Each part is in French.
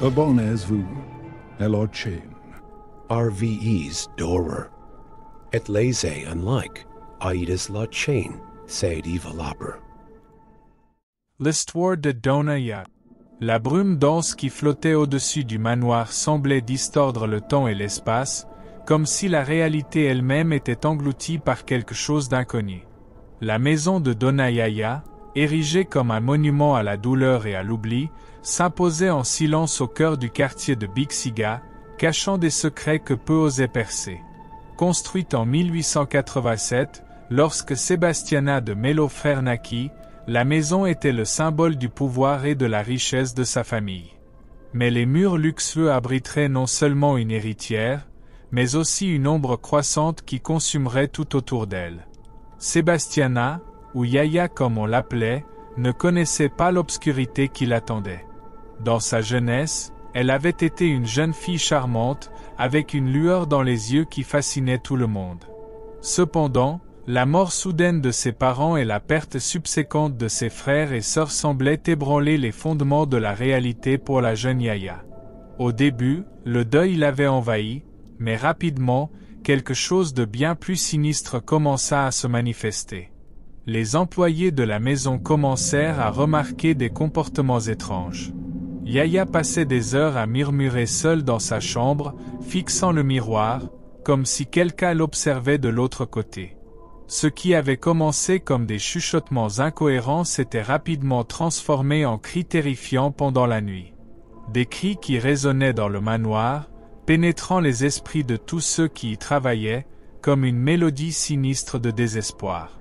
Abonez vous, Elochain. RVE's Dorer. Et laze unlike, Aidas la chain, said Evalopper. L'histoire de Donaya. La brume dense qui flottait au-dessus du manoir semblait distordre le temps et l'espace, comme si la réalité elle-même était engloutie par quelque chose d'inconnu. La maison de Donayaya, érigée comme un monument à la douleur et à l'oubli, s'imposait en silence au cœur du quartier de Bixiga, cachant des secrets que peu osaient percer. Construite en 1887, lorsque Sebastiana de Mellofrère naquit, la maison était le symbole du pouvoir et de la richesse de sa famille. Mais les murs luxueux abriteraient non seulement une héritière, mais aussi une ombre croissante qui consumerait tout autour d'elle. Sebastiana, ou Yaya comme on l'appelait, ne connaissait pas l'obscurité qui l'attendait. Dans sa jeunesse, elle avait été une jeune fille charmante, avec une lueur dans les yeux qui fascinait tout le monde. Cependant, la mort soudaine de ses parents et la perte subséquente de ses frères et sœurs semblaient ébranler les fondements de la réalité pour la jeune Yaya. Au début, le deuil l'avait envahi, mais rapidement, quelque chose de bien plus sinistre commença à se manifester. Les employés de la maison commencèrent à remarquer des comportements étranges. Yaya passait des heures à murmurer seule dans sa chambre, fixant le miroir, comme si quelqu'un l'observait de l'autre côté. Ce qui avait commencé comme des chuchotements incohérents s'était rapidement transformé en cris terrifiants pendant la nuit. Des cris qui résonnaient dans le manoir, pénétrant les esprits de tous ceux qui y travaillaient, comme une mélodie sinistre de désespoir.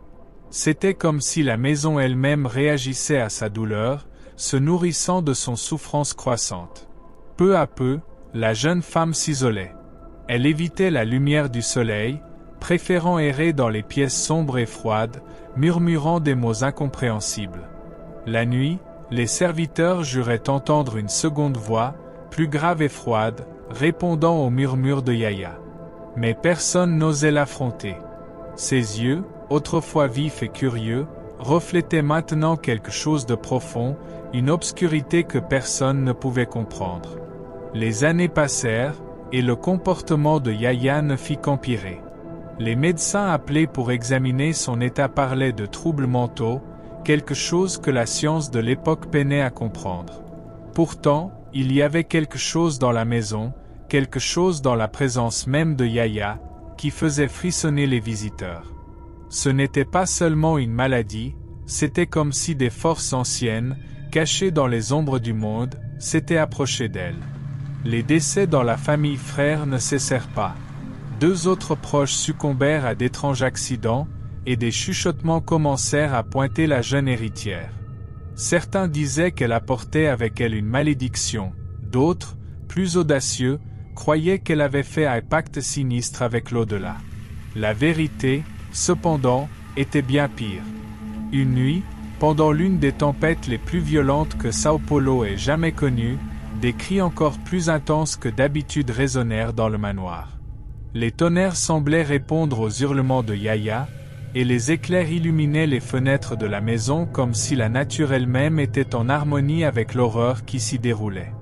C'était comme si la maison elle-même réagissait à sa douleur, se nourrissant de son souffrance croissante. Peu à peu, la jeune femme s'isolait. Elle évitait la lumière du soleil, préférant errer dans les pièces sombres et froides, murmurant des mots incompréhensibles. La nuit, les serviteurs juraient entendre une seconde voix, plus grave et froide, répondant aux murmures de Yaya. Mais personne n'osait l'affronter. Ses yeux, autrefois vifs et curieux, reflétaient maintenant quelque chose de profond, une obscurité que personne ne pouvait comprendre. Les années passèrent, et le comportement de Yaya ne fit qu'empirer. Les médecins appelés pour examiner son état parlaient de troubles mentaux, quelque chose que la science de l'époque peinait à comprendre. Pourtant, il y avait quelque chose dans la maison, quelque chose dans la présence même de Yaya, qui faisait frissonner les visiteurs. Ce n'était pas seulement une maladie, c'était comme si des forces anciennes, cachées dans les ombres du monde, s'étaient approchées d'elle. Les décès dans la famille Frère ne cessèrent pas. 2 autres proches succombèrent à d'étranges accidents, et des chuchotements commencèrent à pointer la jeune héritière. Certains disaient qu'elle apportait avec elle une malédiction, d'autres, plus audacieux, croyaient qu'elle avait fait un pacte sinistre avec l'au-delà. La vérité, cependant, était bien pire. Une nuit, pendant l'une des tempêtes les plus violentes que Sao Paulo ait jamais connues, des cris encore plus intenses que d'habitude résonnèrent dans le manoir. Les tonnerres semblaient répondre aux hurlements de Yaya, et les éclairs illuminaient les fenêtres de la maison comme si la nature elle-même était en harmonie avec l'horreur qui s'y déroulait.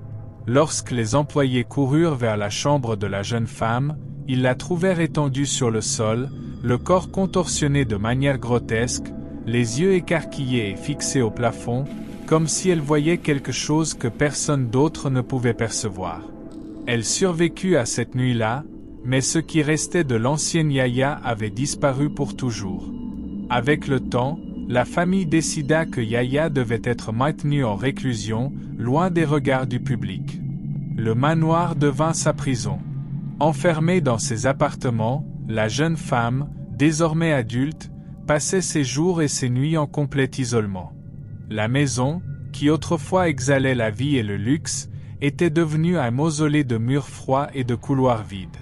Lorsque les employés coururent vers la chambre de la jeune femme, ils la trouvèrent étendue sur le sol, le corps contorsionné de manière grotesque, les yeux écarquillés et fixés au plafond, comme si elle voyait quelque chose que personne d'autre ne pouvait percevoir. Elle survécut à cette nuit-là, mais ce qui restait de l'ancienne Yaya avait disparu pour toujours. Avec le temps, la famille décida que Yaya devait être maintenue en réclusion, loin des regards du public. Le manoir devint sa prison. Enfermée dans ses appartements, la jeune femme, désormais adulte, passait ses jours et ses nuits en complet isolement. La maison, qui autrefois exhalait la vie et le luxe, était devenue un mausolée de murs froids et de couloirs vides.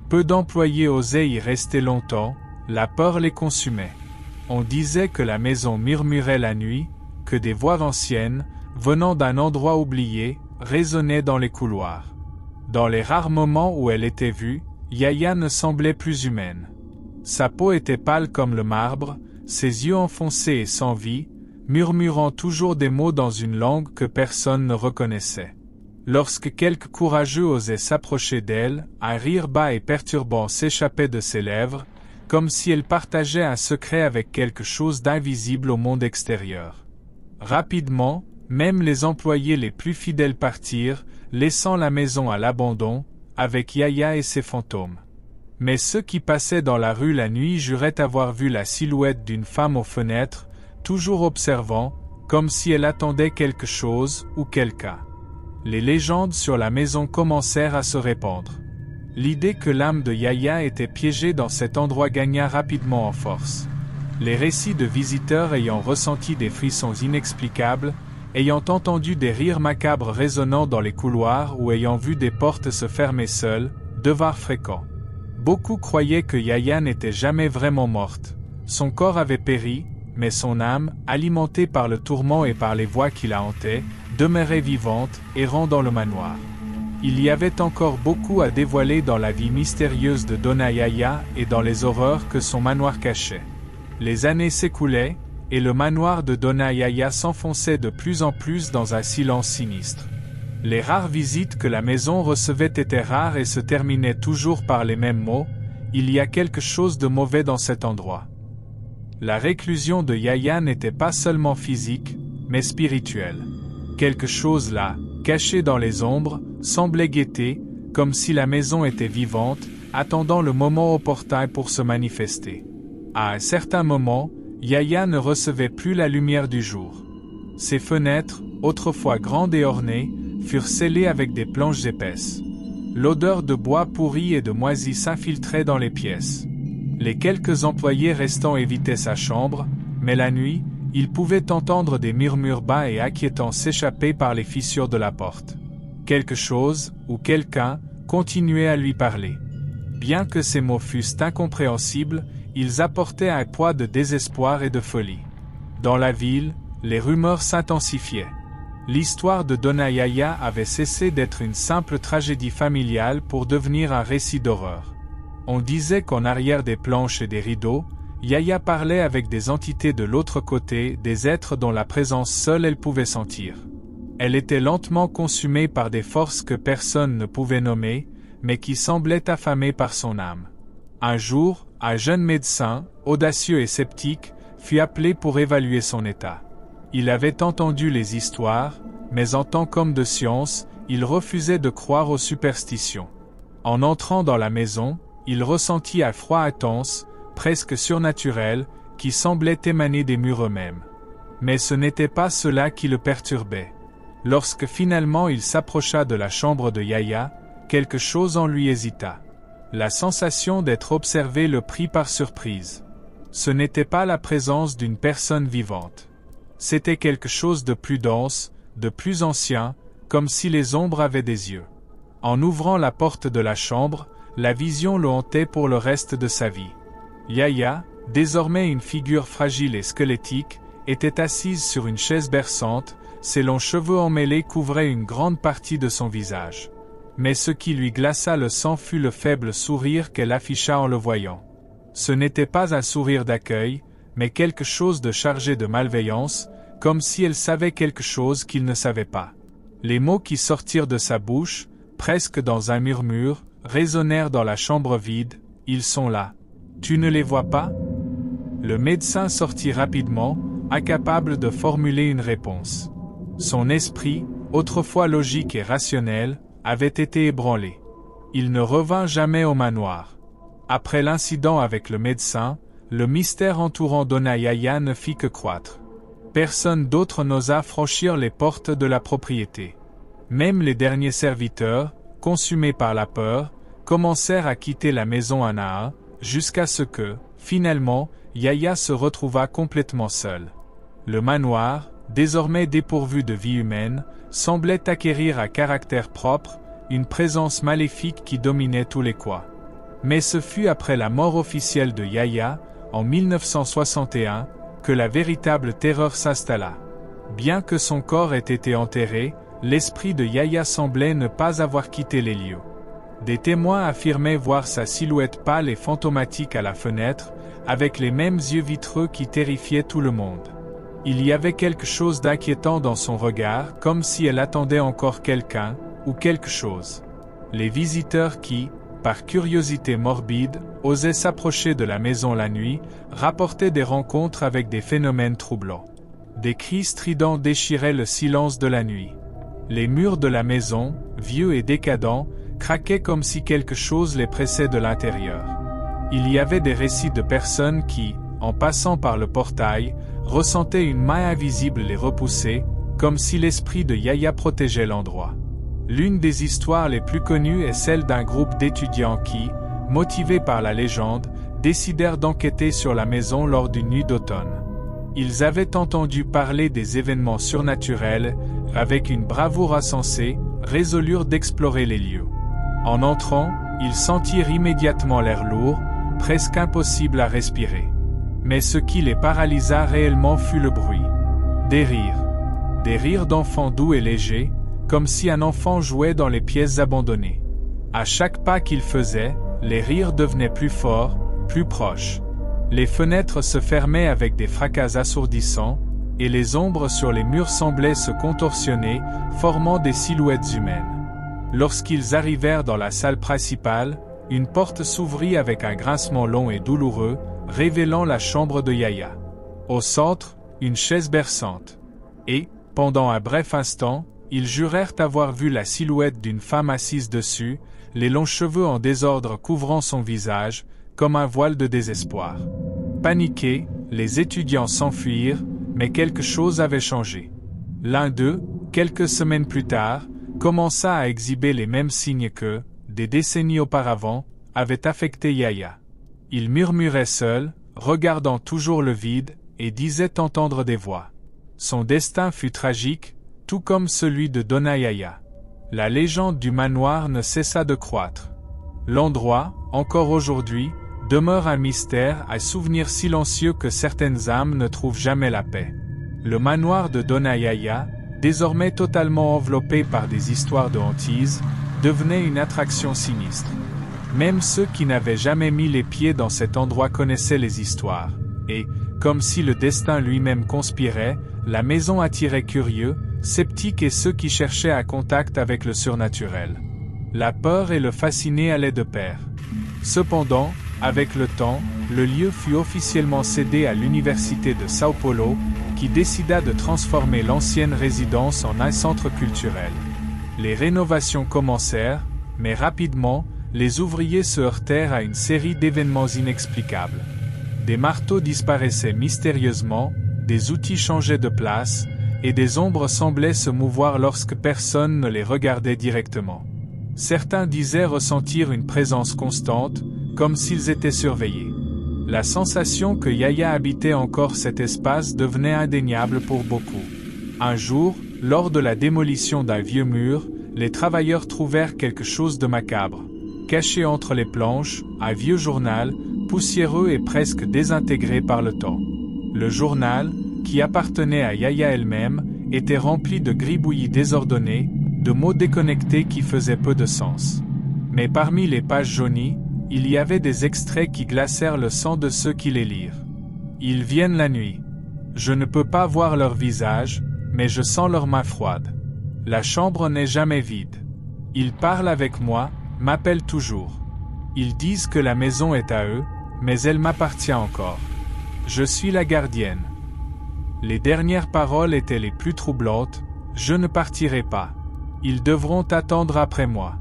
Peu d'employés osaient y rester longtemps, la peur les consumait. On disait que la maison murmurait la nuit, que des voix anciennes, venant d'un endroit oublié, résonnaient dans les couloirs. Dans les rares moments où elle était vue, Yaya ne semblait plus humaine. Sa peau était pâle comme le marbre, ses yeux enfoncés et sans vie, murmurant toujours des mots dans une langue que personne ne reconnaissait. Lorsque quelques courageux osaient s'approcher d'elle, un rire bas et perturbant s'échappait de ses lèvres, comme si elle partageait un secret avec quelque chose d'invisible au monde extérieur. Rapidement, même les employés les plus fidèles partirent, laissant la maison à l'abandon, avec Yaya et ses fantômes. Mais ceux qui passaient dans la rue la nuit juraient avoir vu la silhouette d'une femme aux fenêtres, toujours observant, comme si elle attendait quelque chose ou quelqu'un. Les légendes sur la maison commencèrent à se répandre. L'idée que l'âme de Yaya était piégée dans cet endroit gagna rapidement en force. Les récits de visiteurs ayant ressenti des frissons inexplicables, ayant entendu des rires macabres résonnant dans les couloirs ou ayant vu des portes se fermer seules, devinrent fréquents. Beaucoup croyaient que Yaya n'était jamais vraiment morte. Son corps avait péri, mais son âme, alimentée par le tourment et par les voix qui la hantaient, demeurait vivante, errant dans le manoir. Il y avait encore beaucoup à dévoiler dans la vie mystérieuse de Dona Yaya et dans les horreurs que son manoir cachait. Les années s'écoulaient, et le manoir de Dona Yaya s'enfonçait de plus en plus dans un silence sinistre. Les rares visites que la maison recevait étaient rares et se terminaient toujours par les mêmes mots « Il y a quelque chose de mauvais dans cet endroit ». La réclusion de Yaya n'était pas seulement physique, mais spirituelle. Quelque chose là, caché dans les ombres, semblait guetter, comme si la maison était vivante, attendant le moment opportun pour se manifester. À un certain moment, Yaya ne recevait plus la lumière du jour. Ses fenêtres, autrefois grandes et ornées, furent scellées avec des planches épaisses. L'odeur de bois pourri et de moisi s'infiltrait dans les pièces. Les quelques employés restants évitaient sa chambre, mais la nuit, ils pouvaient entendre des murmures bas et inquiétants s'échapper par les fissures de la porte. Quelque chose, ou quelqu'un, continuait à lui parler. Bien que ces mots fussent incompréhensibles, ils apportaient un poids de désespoir et de folie. Dans la ville, les rumeurs s'intensifiaient. L'histoire de Dona Yaya avait cessé d'être une simple tragédie familiale pour devenir un récit d'horreur. On disait qu'en arrière des planches et des rideaux, Yaya parlait avec des entités de l'autre côté, des êtres dont la présence seule elle pouvait sentir. Elle était lentement consumée par des forces que personne ne pouvait nommer, mais qui semblaient affamées par son âme. Un jour, un jeune médecin, audacieux et sceptique, fut appelé pour évaluer son état. Il avait entendu les histoires, mais en tant qu'homme de science, il refusait de croire aux superstitions. En entrant dans la maison, il ressentit un froid intense, presque surnaturel, qui semblait émaner des murs eux-mêmes. Mais ce n'était pas cela qui le perturbait. Lorsque finalement il s'approcha de la chambre de Yaya, quelque chose en lui hésita. La sensation d'être observé le prit par surprise. Ce n'était pas la présence d'une personne vivante. C'était quelque chose de plus dense, de plus ancien, comme si les ombres avaient des yeux. En ouvrant la porte de la chambre, la vision le hantait pour le reste de sa vie. Yaya, désormais une figure fragile et squelettique, était assise sur une chaise berçante, ses longs cheveux emmêlés couvraient une grande partie de son visage. Mais ce qui lui glaça le sang fut le faible sourire qu'elle afficha en le voyant. Ce n'était pas un sourire d'accueil, mais quelque chose de chargé de malveillance, comme si elle savait quelque chose qu'il ne savait pas. Les mots qui sortirent de sa bouche, presque dans un murmure, résonnèrent dans la chambre vide. « Ils sont là. Tu ne les vois pas ?» Le médecin sortit rapidement, incapable de formuler une réponse. Son esprit, autrefois logique et rationnel, avait été ébranlé. Il ne revint jamais au manoir. Après l'incident avec le médecin, le mystère entourant Dona Yaya ne fit que croître. Personne d'autre n'osa franchir les portes de la propriété. Même les derniers serviteurs, consumés par la peur, commencèrent à quitter la maison un à un, jusqu'à ce que, finalement, Yaya se retrouva complètement seul. Le manoir, désormais dépourvu de vie humaine, semblait acquérir un caractère propre, une présence maléfique qui dominait tous les coins. Mais ce fut après la mort officielle de Yaya, en 1961, que la véritable terreur s'installa. Bien que son corps ait été enterré, l'esprit de Yaya semblait ne pas avoir quitté les lieux. Des témoins affirmaient voir sa silhouette pâle et fantomatique à la fenêtre, avec les mêmes yeux vitreux qui terrifiaient tout le monde. Il y avait quelque chose d'inquiétant dans son regard, comme si elle attendait encore quelqu'un, ou quelque chose. Les visiteurs qui, par curiosité morbide, osaient s'approcher de la maison la nuit, rapportaient des rencontres avec des phénomènes troublants. Des cris stridents déchiraient le silence de la nuit. Les murs de la maison, vieux et décadents, craquaient comme si quelque chose les pressait de l'intérieur. Il y avait des récits de personnes qui, en passant par le portail, ressentaient une main invisible les repousser, comme si l'esprit de Yaya protégeait l'endroit. L'une des histoires les plus connues est celle d'un groupe d'étudiants qui, motivés par la légende, décidèrent d'enquêter sur la maison lors d'une nuit d'automne. Ils avaient entendu parler des événements surnaturels, avec une bravoure insensée, résolurent d'explorer les lieux. En entrant, ils sentirent immédiatement l'air lourd, presque impossible à respirer. Mais ce qui les paralysa réellement fut le bruit. Des rires. Des rires d'enfants doux et légers, comme si un enfant jouait dans les pièces abandonnées. À chaque pas qu'il faisait, les rires devenaient plus forts, plus proches. Les fenêtres se fermaient avec des fracas assourdissants, et les ombres sur les murs semblaient se contorsionner, formant des silhouettes humaines. Lorsqu'ils arrivèrent dans la salle principale, une porte s'ouvrit avec un grincement long et douloureux, révélant la chambre de Yaya. Au centre, une chaise berçante. Et, pendant un bref instant, ils jurèrent avoir vu la silhouette d'une femme assise dessus, les longs cheveux en désordre couvrant son visage, comme un voile de désespoir. Paniqués, les étudiants s'enfuirent, mais quelque chose avait changé. L'un d'eux, quelques semaines plus tard, commença à exhiber les mêmes signes que, des décennies auparavant, avaient affecté Yaya. Il murmurait seul, regardant toujours le vide, et disait entendre des voix. Son destin fut tragique, tout comme celui de Dona Yaya. La légende du manoir ne cessa de croître. L'endroit, encore aujourd'hui, demeure un mystère, un souvenir silencieux que certaines âmes ne trouvent jamais la paix. Le manoir de Dona Yaya, désormais totalement enveloppé par des histoires de hantise, devenait une attraction sinistre. Même ceux qui n'avaient jamais mis les pieds dans cet endroit connaissaient les histoires, et, comme si le destin lui-même conspirait, la maison attirait curieux, sceptiques et ceux qui cherchaient un contact avec le surnaturel. La peur et le fasciné allaient de pair. Cependant, avec le temps, le lieu fut officiellement cédé à l'Université de São Paulo, qui décida de transformer l'ancienne résidence en un centre culturel. Les rénovations commencèrent, mais rapidement, les ouvriers se heurtèrent à une série d'événements inexplicables. Des marteaux disparaissaient mystérieusement, des outils changeaient de place, et des ombres semblaient se mouvoir lorsque personne ne les regardait directement. Certains disaient ressentir une présence constante, comme s'ils étaient surveillés. La sensation que Yaya habitait encore cet espace devenait indéniable pour beaucoup. Un jour, lors de la démolition d'un vieux mur, les travailleurs trouvèrent quelque chose de macabre. Caché entre les planches, un vieux journal, poussiéreux et presque désintégré par le temps. Le journal, qui appartenait à Yaya elle-même, était rempli de gribouillis désordonnés, de mots déconnectés qui faisaient peu de sens. Mais parmi les pages jaunies, il y avait des extraits qui glacèrent le sang de ceux qui les lirent. Ils viennent la nuit. Je ne peux pas voir leur visage, mais je sens leurs mains froides. La chambre n'est jamais vide. Ils parlent avec moi, m'appellent toujours. Ils disent que la maison est à eux, mais elle m'appartient encore. Je suis la gardienne. Les dernières paroles étaient les plus troublantes. Je ne partirai pas. Ils devront attendre après moi.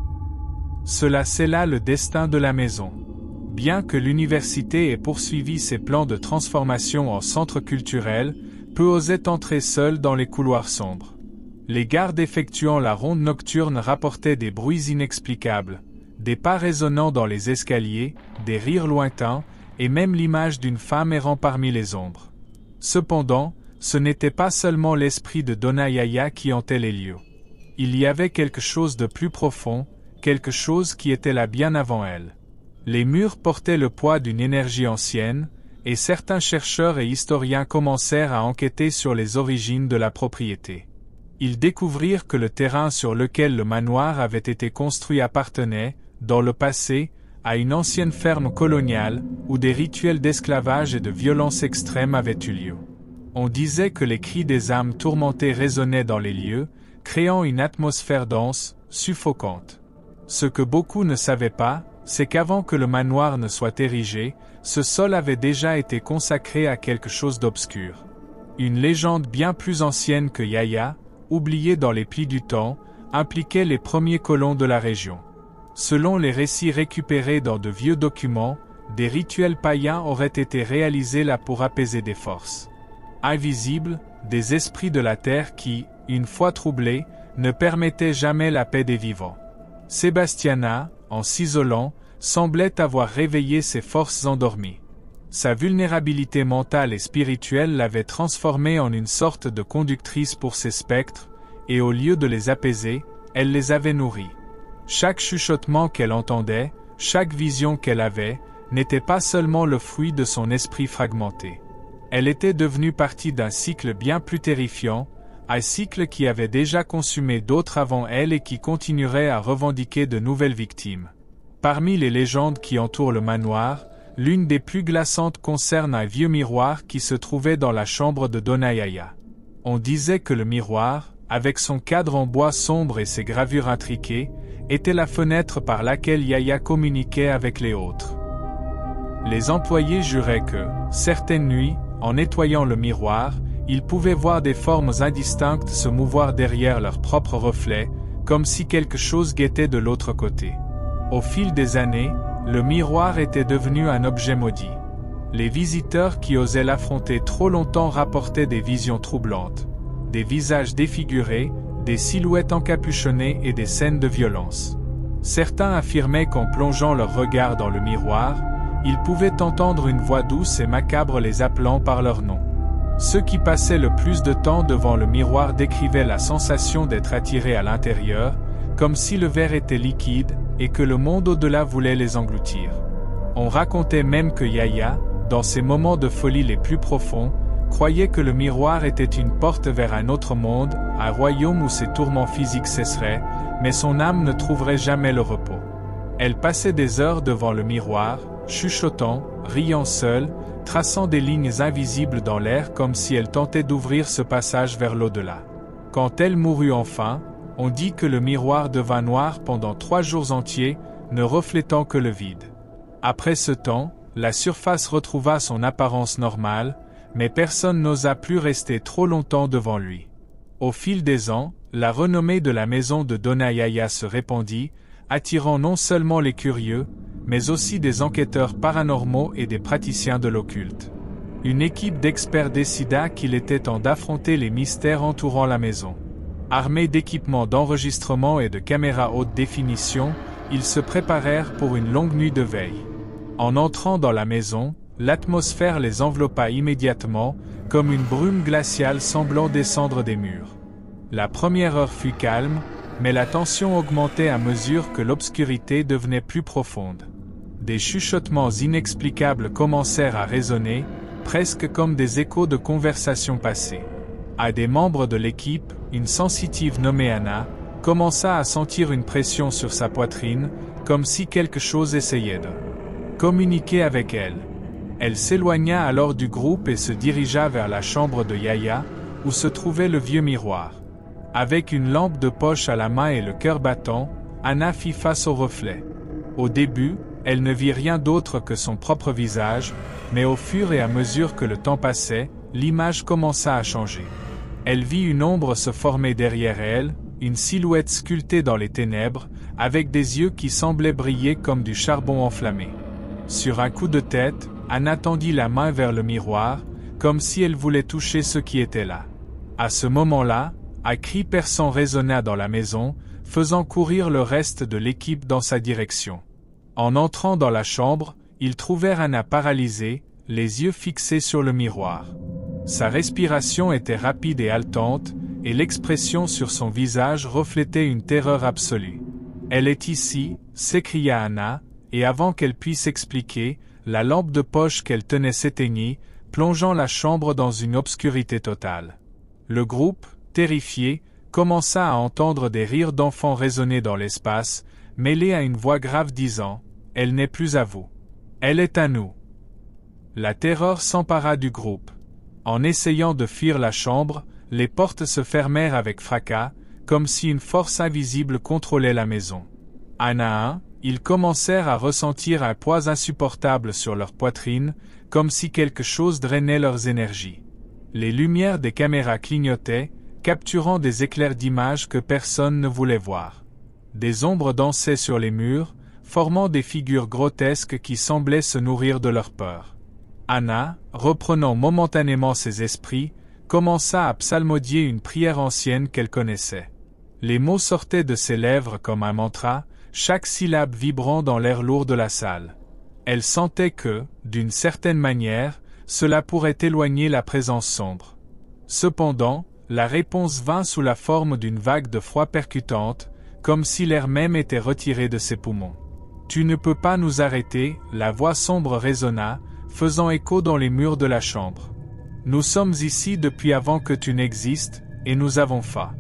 Cela scella le destin de la maison. Bien que l'université ait poursuivi ses plans de transformation en centre culturel, peu osaient entrer seuls dans les couloirs sombres. Les gardes effectuant la ronde nocturne rapportaient des bruits inexplicables, des pas résonnants dans les escaliers, des rires lointains, et même l'image d'une femme errant parmi les ombres. Cependant, ce n'était pas seulement l'esprit de Dona Yaya qui hantait les lieux. Il y avait quelque chose de plus profond, quelque chose qui était là bien avant elle. Les murs portaient le poids d'une énergie ancienne, et certains chercheurs et historiens commencèrent à enquêter sur les origines de la propriété. Ils découvrirent que le terrain sur lequel le manoir avait été construit appartenait, dans le passé, à une ancienne ferme coloniale, où des rituels d'esclavage et de violence extrême avaient eu lieu. On disait que les cris des âmes tourmentées résonnaient dans les lieux, créant une atmosphère dense, suffocante. Ce que beaucoup ne savaient pas, c'est qu'avant que le manoir ne soit érigé, ce sol avait déjà été consacré à quelque chose d'obscur. Une légende bien plus ancienne que Yaya, oubliée dans les plis du temps, impliquait les premiers colons de la région. Selon les récits récupérés dans de vieux documents, des rituels païens auraient été réalisés là pour apaiser des forces invisibles, des esprits de la terre qui, une fois troublés, ne permettaient jamais la paix des vivants. Sebastiana, en s'isolant, semblait avoir réveillé ses forces endormies. Sa vulnérabilité mentale et spirituelle l'avait transformée en une sorte de conductrice pour ces spectres, et au lieu de les apaiser, elle les avait nourris. Chaque chuchotement qu'elle entendait, chaque vision qu'elle avait, n'était pas seulement le fruit de son esprit fragmenté. Elle était devenue partie d'un cycle bien plus terrifiant, un cycle qui avait déjà consumé d'autres avant elle et qui continuerait à revendiquer de nouvelles victimes. Parmi les légendes qui entourent le manoir, l'une des plus glaçantes concerne un vieux miroir qui se trouvait dans la chambre de Dona Yaya. On disait que le miroir, avec son cadre en bois sombre et ses gravures intriquées, était la fenêtre par laquelle Yaya communiquait avec les autres. Les employés juraient que, certaines nuits, en nettoyant le miroir, ils pouvaient voir des formes indistinctes se mouvoir derrière leur propre reflet, comme si quelque chose guettait de l'autre côté. Au fil des années, le miroir était devenu un objet maudit. Les visiteurs qui osaient l'affronter trop longtemps rapportaient des visions troublantes, des visages défigurés, des silhouettes encapuchonnées et des scènes de violence. Certains affirmaient qu'en plongeant leur regard dans le miroir, ils pouvaient entendre une voix douce et macabre les appelant par leur nom. Ceux qui passaient le plus de temps devant le miroir décrivaient la sensation d'être attirés à l'intérieur, comme si le verre était liquide et que le monde au-delà voulait les engloutir. On racontait même que Yaya, dans ses moments de folie les plus profonds, croyait que le miroir était une porte vers un autre monde, un royaume où ses tourments physiques cesseraient, mais son âme ne trouverait jamais le repos. Elle passait des heures devant le miroir, chuchotant, riant seule, traçant des lignes invisibles dans l'air comme si elle tentait d'ouvrir ce passage vers l'au-delà. Quand elle mourut enfin, on dit que le miroir devint noir pendant 3 jours entiers, ne reflétant que le vide. Après ce temps, la surface retrouva son apparence normale, mais personne n'osa plus rester trop longtemps devant lui. Au fil des ans, la renommée de la maison de Dona Yaya se répandit, attirant non seulement les curieux, mais aussi des enquêteurs paranormaux et des praticiens de l'occulte. Une équipe d'experts décida qu'il était temps d'affronter les mystères entourant la maison. Armés d'équipements d'enregistrement et de caméras haute définition, ils se préparèrent pour une longue nuit de veille. En entrant dans la maison, l'atmosphère les enveloppa immédiatement, comme une brume glaciale semblant descendre des murs. La première heure fut calme, mais la tension augmentait à mesure que l'obscurité devenait plus profonde. Des chuchotements inexplicables commencèrent à résonner, presque comme des échos de conversations passées. Un des membres de l'équipe, une sensitive nommée Anna, commença à sentir une pression sur sa poitrine, comme si quelque chose essayait de communiquer avec elle. Elle s'éloigna alors du groupe et se dirigea vers la chambre de Yaya, où se trouvait le vieux miroir. Avec une lampe de poche à la main et le cœur battant, Anna fit face au reflet. Au début, elle ne vit rien d'autre que son propre visage, mais au fur et à mesure que le temps passait, l'image commença à changer. Elle vit une ombre se former derrière elle, une silhouette sculptée dans les ténèbres, avec des yeux qui semblaient briller comme du charbon enflammé. Sur un coup de tête, Anna tendit la main vers le miroir, comme si elle voulait toucher ce qui était là. À ce moment-là, un cri perçant résonna dans la maison, faisant courir le reste de l'équipe dans sa direction. En entrant dans la chambre, ils trouvèrent Anna paralysée, les yeux fixés sur le miroir. Sa respiration était rapide et haletante, et l'expression sur son visage reflétait une terreur absolue. « Elle est ici !» s'écria Anna, et avant qu'elle puisse expliquer, la lampe de poche qu'elle tenait s'éteignit, plongeant la chambre dans une obscurité totale. Le groupe, terrifié, commença à entendre des rires d'enfants résonner dans l'espace, mêlés à une voix grave disant « Elle n'est plus à vous. Elle est à nous. » La terreur s'empara du groupe. En essayant de fuir la chambre, les portes se fermèrent avec fracas, comme si une force invisible contrôlait la maison. Un à un, ils commencèrent à ressentir un poids insupportable sur leur poitrine, comme si quelque chose drainait leurs énergies. Les lumières des caméras clignotaient, capturant des éclairs d'images que personne ne voulait voir. Des ombres dansaient sur les murs, formant des figures grotesques qui semblaient se nourrir de leur peur. Anna, reprenant momentanément ses esprits, commença à psalmodier une prière ancienne qu'elle connaissait. Les mots sortaient de ses lèvres comme un mantra, chaque syllabe vibrant dans l'air lourd de la salle. Elle sentait que, d'une certaine manière, cela pourrait éloigner la présence sombre. Cependant, la réponse vint sous la forme d'une vague de froid percutante, comme si l'air même était retiré de ses poumons. « Tu ne peux pas nous arrêter », la voix sombre résonna, faisant écho dans les murs de la chambre. « Nous sommes ici depuis avant que tu n'existes, et nous avons faim. »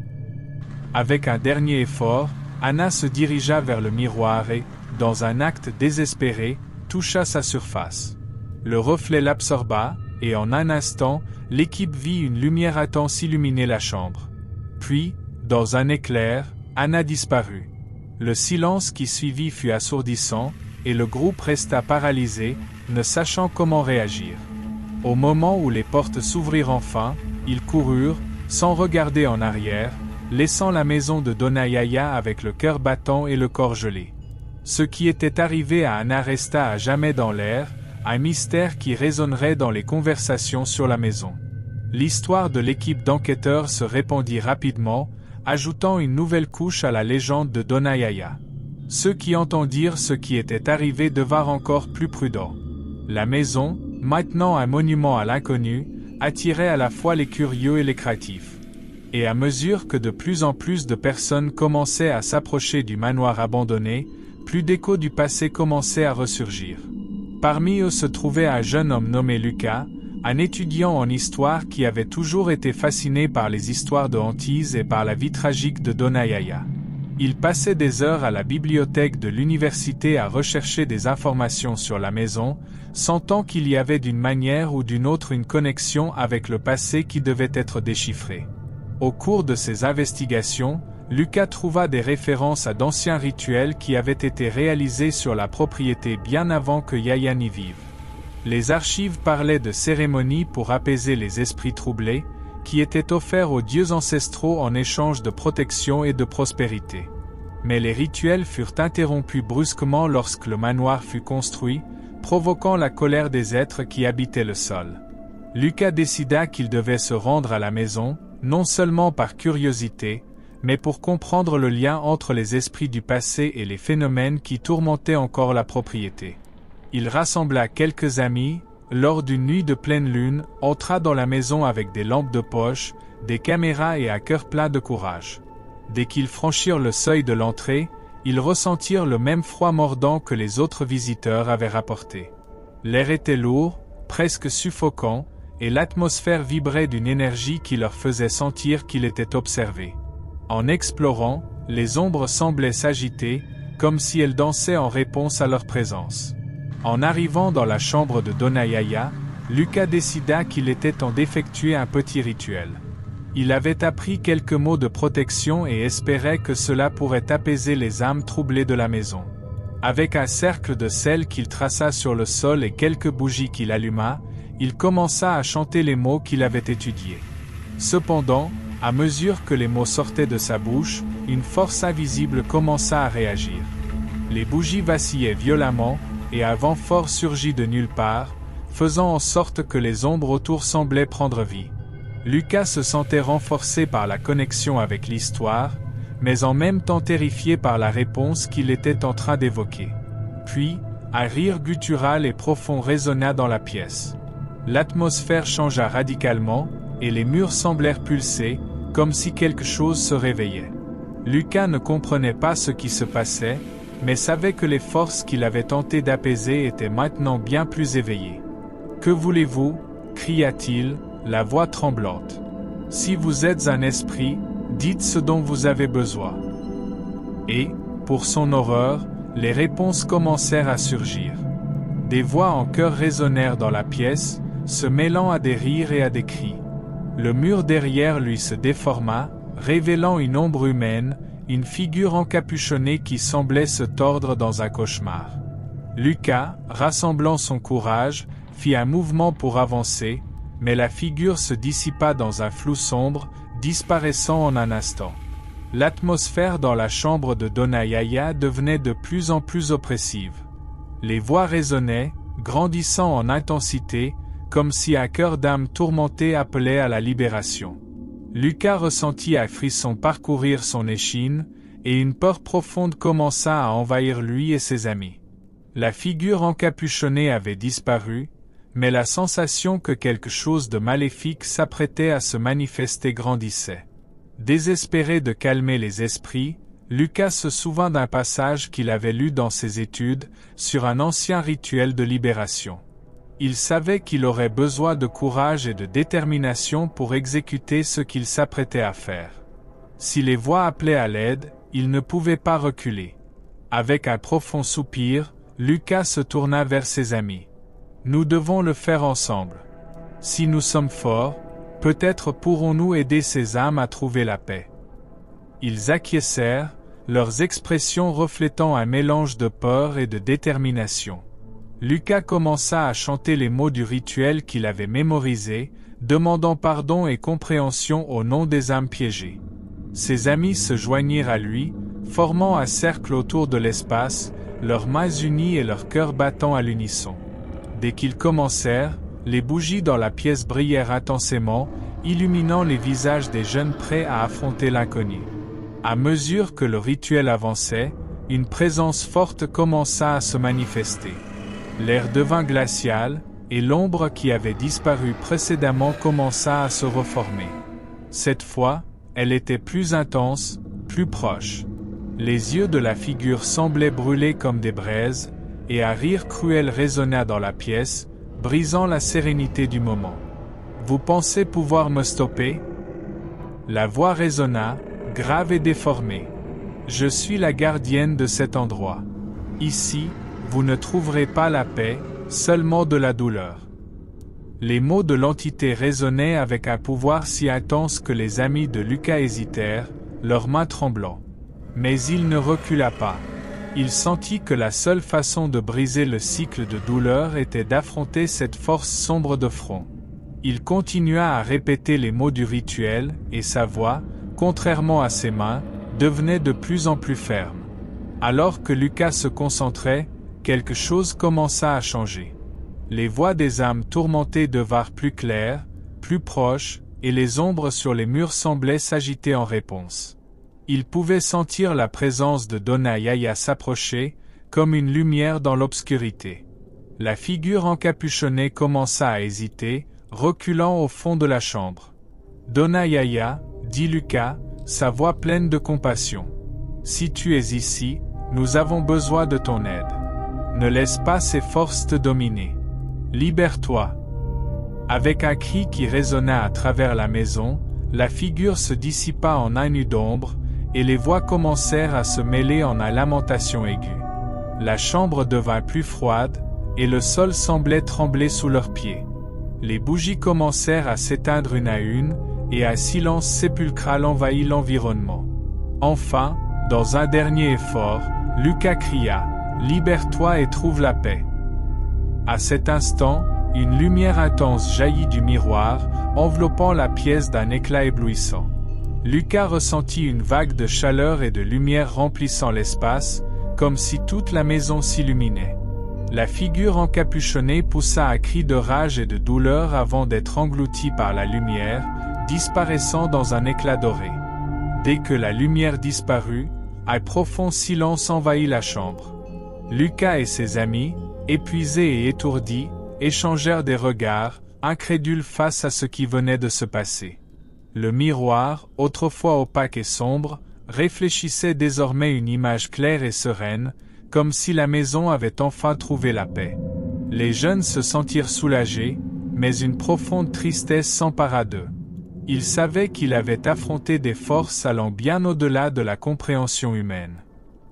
Avec un dernier effort, Anna se dirigea vers le miroir et, dans un acte désespéré, toucha sa surface. Le reflet l'absorba, et en un instant, l'équipe vit une lumière intense illuminer la chambre. Puis, dans un éclair, Anna disparut. Le silence qui suivit fut assourdissant, et le groupe resta paralysé, ne sachant comment réagir. Au moment où les portes s'ouvrirent enfin, ils coururent, sans regarder en arrière, laissant la maison de Dona Yaya avec le cœur battant et le corps gelé. Ce qui était arrivé à Anna resta à jamais dans l'air, un mystère qui résonnerait dans les conversations sur la maison. L'histoire de l'équipe d'enquêteurs se répandit rapidement, ajoutant une nouvelle couche à la légende de Dona Yaya. Ceux qui entendirent ce qui était arrivé devinrent encore plus prudents. La maison, maintenant un monument à l'inconnu, attirait à la fois les curieux et les craintifs. Et à mesure que de plus en plus de personnes commençaient à s'approcher du manoir abandonné, plus d'échos du passé commençaient à ressurgir. Parmi eux se trouvait un jeune homme nommé Lucas, un étudiant en histoire qui avait toujours été fasciné par les histoires de hantise et par la vie tragique de Dona Yaya. Il passait des heures à la bibliothèque de l'université à rechercher des informations sur la maison, sentant qu'il y avait d'une manière ou d'une autre une connexion avec le passé qui devait être déchiffrée. Au cours de ses investigations, Lucas trouva des références à d'anciens rituels qui avaient été réalisés sur la propriété bien avant que Yaya n'y vive. Les archives parlaient de cérémonies pour apaiser les esprits troublés, qui étaient offerts aux dieux ancestraux en échange de protection et de prospérité. Mais les rituels furent interrompus brusquement lorsque le manoir fut construit, provoquant la colère des êtres qui habitaient le sol. Lucas décida qu'il devait se rendre à la maison, non seulement par curiosité, mais pour comprendre le lien entre les esprits du passé et les phénomènes qui tourmentaient encore la propriété. Il rassembla quelques amis, lors d'une nuit de pleine lune, entra dans la maison avec des lampes de poche, des caméras et un cœur plein de courage. Dès qu'ils franchirent le seuil de l'entrée, ils ressentirent le même froid mordant que les autres visiteurs avaient rapporté. L'air était lourd, presque suffocant, et l'atmosphère vibrait d'une énergie qui leur faisait sentir qu'il était observé. En explorant, les ombres semblaient s'agiter, comme si elles dansaient en réponse à leur présence. En arrivant dans la chambre de Dona Yaya, Lucas décida qu'il était temps d'effectuer un petit rituel. Il avait appris quelques mots de protection et espérait que cela pourrait apaiser les âmes troublées de la maison. Avec un cercle de sel qu'il traça sur le sol et quelques bougies qu'il alluma, il commença à chanter les mots qu'il avait étudiés. Cependant, à mesure que les mots sortaient de sa bouche, une force invisible commença à réagir. Les bougies vacillaient violemment, et un vent fort surgit de nulle part, faisant en sorte que les ombres autour semblaient prendre vie. Lucas se sentait renforcé par la connexion avec l'histoire, mais en même temps terrifié par la réponse qu'il était en train d'évoquer. Puis, un rire guttural et profond résonna dans la pièce. L'atmosphère changea radicalement, et les murs semblèrent pulser, comme si quelque chose se réveillait. Lucas ne comprenait pas ce qui se passait, mais savait que les forces qu'il avait tenté d'apaiser étaient maintenant bien plus éveillées. « Que voulez-vous » cria-t-il, la voix tremblante. « Si vous êtes un esprit, dites ce dont vous avez besoin. » Et, pour son horreur, les réponses commencèrent à surgir. Des voix en chœur résonnèrent dans la pièce, se mêlant à des rires et à des cris. Le mur derrière lui se déforma, révélant une ombre humaine, une figure encapuchonnée qui semblait se tordre dans un cauchemar. Lucas, rassemblant son courage, fit un mouvement pour avancer, mais la figure se dissipa dans un flou sombre, disparaissant en un instant. L'atmosphère dans la chambre de Dona Yaya devenait de plus en plus oppressive. Les voix résonnaient, grandissant en intensité, comme si un cœur d'âme tourmenté appelait à la libération. Lucas ressentit un frisson parcourir son échine, et une peur profonde commença à envahir lui et ses amis. La figure encapuchonnée avait disparu, mais la sensation que quelque chose de maléfique s'apprêtait à se manifester grandissait. Désespéré de calmer les esprits, Lucas se souvint d'un passage qu'il avait lu dans ses études sur un ancien rituel de libération. Il savait qu'il aurait besoin de courage et de détermination pour exécuter ce qu'il s'apprêtait à faire. Si les voix appelaient à l'aide, il ne pouvait pas reculer. Avec un profond soupir, Lucas se tourna vers ses amis. « Nous devons le faire ensemble. Si nous sommes forts, peut-être pourrons-nous aider ces âmes à trouver la paix. » Ils acquiescèrent, leurs expressions reflétant un mélange de peur et de détermination. Lucas commença à chanter les mots du rituel qu'il avait mémorisé, demandant pardon et compréhension au nom des âmes piégées. Ses amis se joignirent à lui, formant un cercle autour de l'espace, leurs mains unies et leurs cœurs battant à l'unisson. Dès qu'ils commencèrent, les bougies dans la pièce brillèrent intensément, illuminant les visages des jeunes prêts à affronter l'inconnu. À mesure que le rituel avançait, une présence forte commença à se manifester. L'air devint glacial, et l'ombre qui avait disparu précédemment commença à se reformer. Cette fois, elle était plus intense, plus proche. Les yeux de la figure semblaient brûler comme des braises, et un rire cruel résonna dans la pièce, brisant la sérénité du moment. « Vous pensez pouvoir me stopper ?» La voix résonna, grave et déformée. « Je suis la gardienne de cet endroit. Ici, vous ne trouverez pas la paix, seulement de la douleur. » Les mots de l'entité résonnaient avec un pouvoir si intense que les amis de Lucas hésitèrent, leurs mains tremblant. Mais il ne recula pas. Il sentit que la seule façon de briser le cycle de douleur était d'affronter cette force sombre de front. Il continua à répéter les mots du rituel, et sa voix, contrairement à ses mains, devenait de plus en plus ferme. Alors que Lucas se concentrait, quelque chose commença à changer. Les voix des âmes tourmentées devinrent plus claires, plus proches, et les ombres sur les murs semblaient s'agiter en réponse. Il pouvait sentir la présence de Dona Yaya s'approcher, comme une lumière dans l'obscurité. La figure encapuchonnée commença à hésiter, reculant au fond de la chambre. « Dona Yaya, » dit Lucas, sa voix pleine de compassion. « Si tu es ici, nous avons besoin de ton aide. Ne laisse pas ces forces te dominer. Libère-toi. » Avec un cri qui résonna à travers la maison, la figure se dissipa en un nu d'ombre, et les voix commencèrent à se mêler en une lamentation aiguë. La chambre devint plus froide, et le sol semblait trembler sous leurs pieds. Les bougies commencèrent à s'éteindre une à une, et un silence sépulcral envahit l'environnement. Enfin, dans un dernier effort, Lucas cria « Libère-toi et trouve la paix !» À cet instant, une lumière intense jaillit du miroir, enveloppant la pièce d'un éclat éblouissant. Lucas ressentit une vague de chaleur et de lumière remplissant l'espace, comme si toute la maison s'illuminait. La figure encapuchonnée poussa un cri de rage et de douleur avant d'être engloutie par la lumière, disparaissant dans un éclat doré. Dès que la lumière disparut, un profond silence envahit la chambre. Lucas et ses amis, épuisés et étourdis, échangèrent des regards, incrédules face à ce qui venait de se passer. Le miroir, autrefois opaque et sombre, réfléchissait désormais une image claire et sereine, comme si la maison avait enfin trouvé la paix. Les jeunes se sentirent soulagés, mais une profonde tristesse s'empara d'eux. Ils savaient qu'ils avaient affronté des forces allant bien au-delà de la compréhension humaine.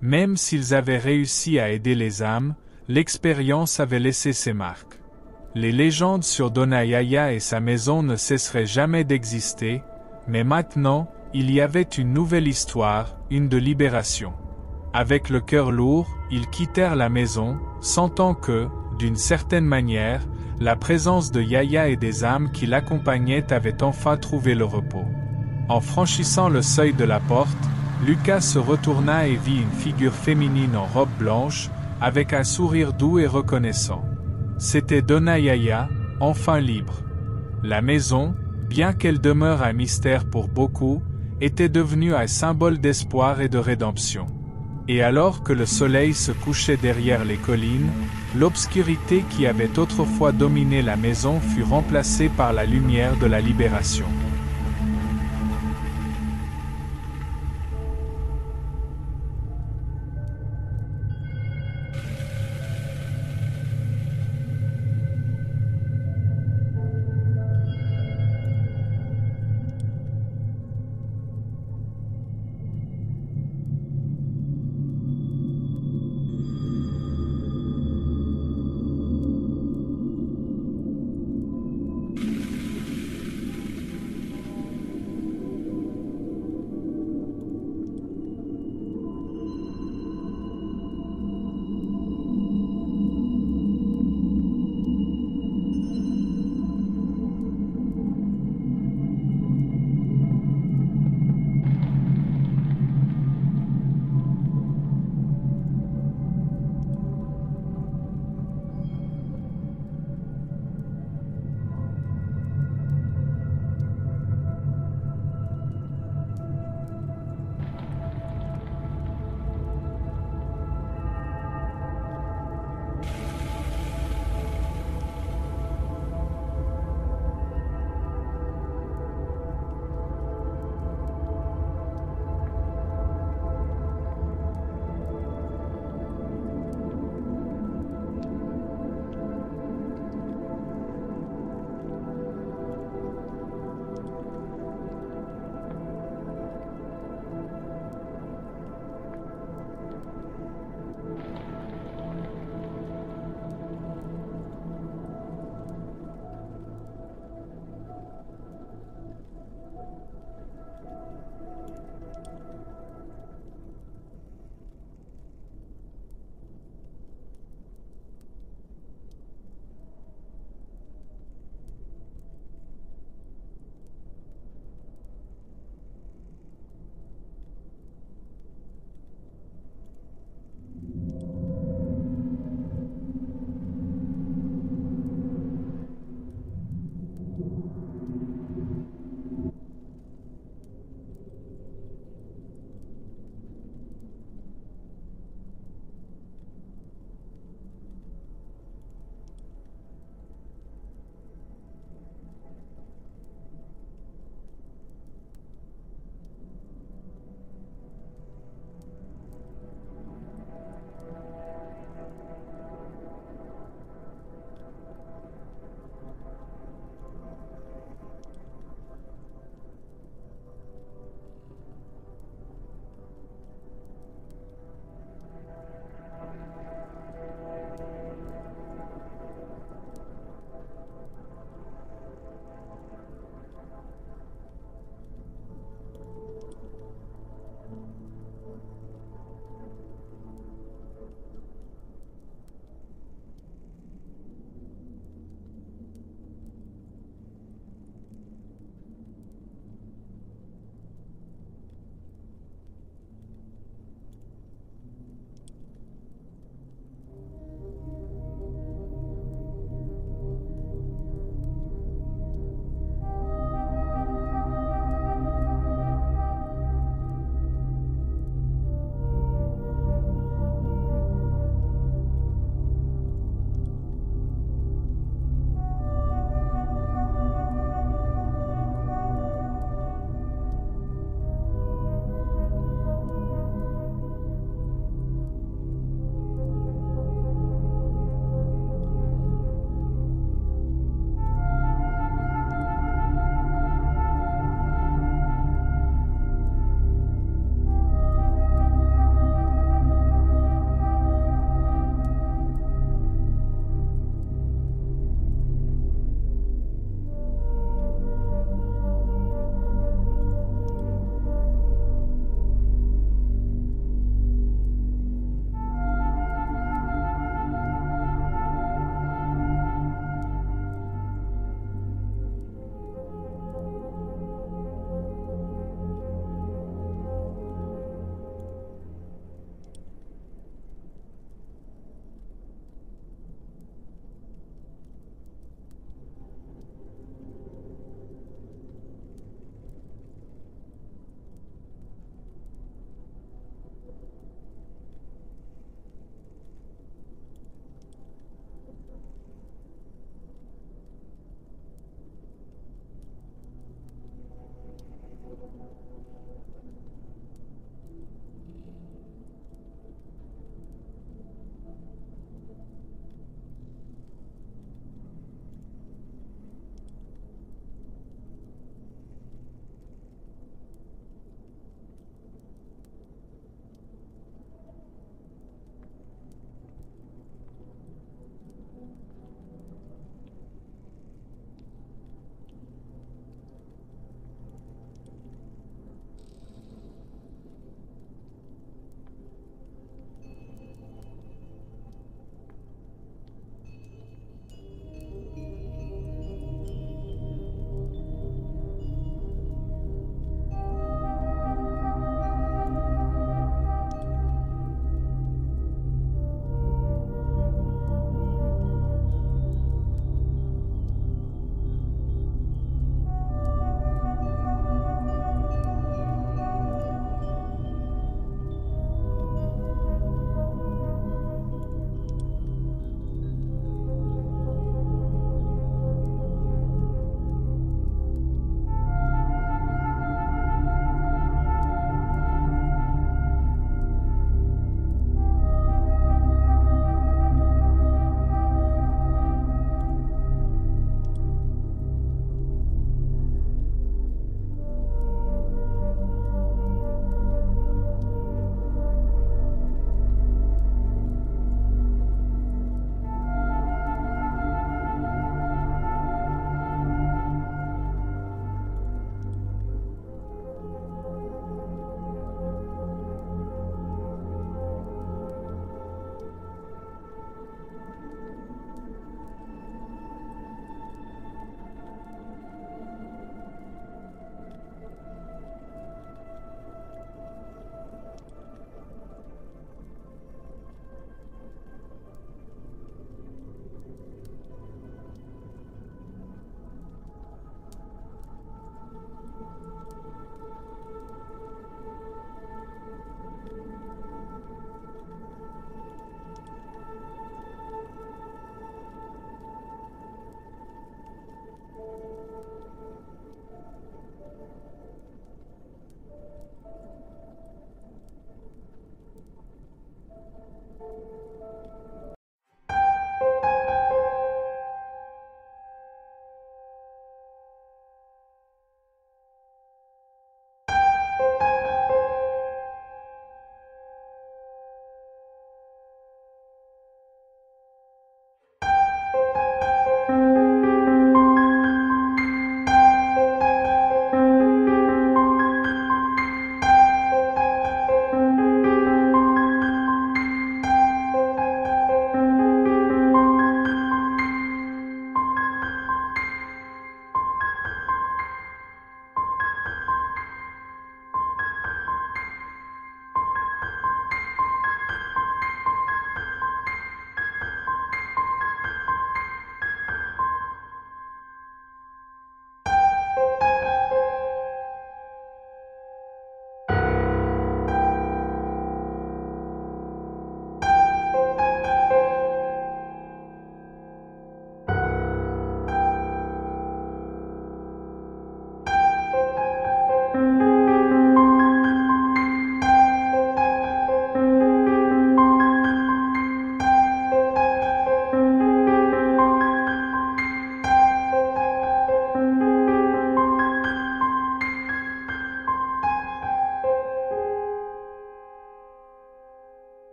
Même s'ils avaient réussi à aider les âmes, l'expérience avait laissé ses marques. Les légendes sur Dona Yaya et sa maison ne cesseraient jamais d'exister, mais maintenant, il y avait une nouvelle histoire, une de libération. Avec le cœur lourd, ils quittèrent la maison, sentant que, d'une certaine manière, la présence de Yaya et des âmes qui l'accompagnaient avait enfin trouvé le repos. En franchissant le seuil de la porte, Lucas se retourna et vit une figure féminine en robe blanche, avec un sourire doux et reconnaissant. C'était Donna Yaya, enfin libre. La maison, bien qu'elle demeure un mystère pour beaucoup, était devenue un symbole d'espoir et de rédemption. Et alors que le soleil se couchait derrière les collines, l'obscurité qui avait autrefois dominé la maison fut remplacée par la lumière de la libération.